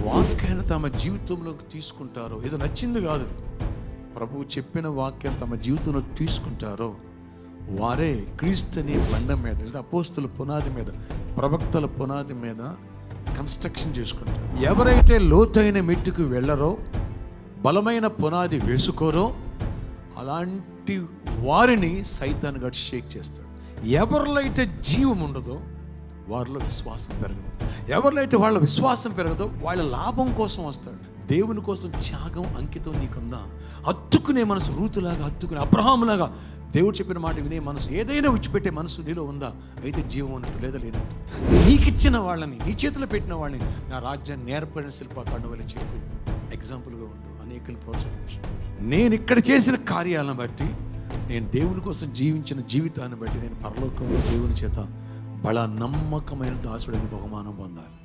వాక్యాన్ని తమ జీవితంలోకి తీసుకుంటారో, ఏదో నచ్చింది కాదు, ప్రభువు చెప్పిన వాక్యం తమ జీవితంలో తీసుకుంటారో వారే క్రీస్తుని బండ మీద లేదా అపోస్తుల పునాది మీద, ప్రవక్తల పునాది మీద కన్స్ట్రక్షన్ చేసుకుంటారు. ఎవరైతే లోతైన మెట్టుకు వెళ్ళరో, బలమైన పునాది వేసుకోరో, అలాంటి వారిని సైతాను గట్టి షేక్ చేస్తాడు. ఎవరిలో అయితే జీవం ఉండదో వారిలో విశ్వాసం పెరగదు. ఎవరిలో అయితే వాళ్ళ విశ్వాసం పెరగదో వాళ్ళ లాభం కోసం వస్తాడు. దేవుని కోసం త్యాగం, అంకితం నీకుందా? హత్తుకునే మనసు, రూతులాగా హత్తుకునే, అబ్రహాములాగా దేవుడు చెప్పిన మాట వినే మనసు, ఏదైనా విడిచిపెట్టే మనసు నీలో ఉందా? అయితే జీవం ఉన్నట్టు, లేదా లేనట్టు. నీకిచ్చిన వాళ్ళని, నీ చేతిలో పెట్టిన వాళ్ళని నా రాజ్యాన్ని నేర్పడిన శిల్పకాండం వల్ల చెక్కు ఎగ్జాంపుల్గా ఉండు, అనేకలు ప్రోత్సహించు. నేను ఇక్కడ చేసిన కార్యాలను బట్టి, నేను దేవుని కోసం జీవించిన జీవితాన్ని బట్టి నేను పరలోకంలో దేవుని చేత బల నమ్మకమైన దాసుడని బహుమానం పొందాలి.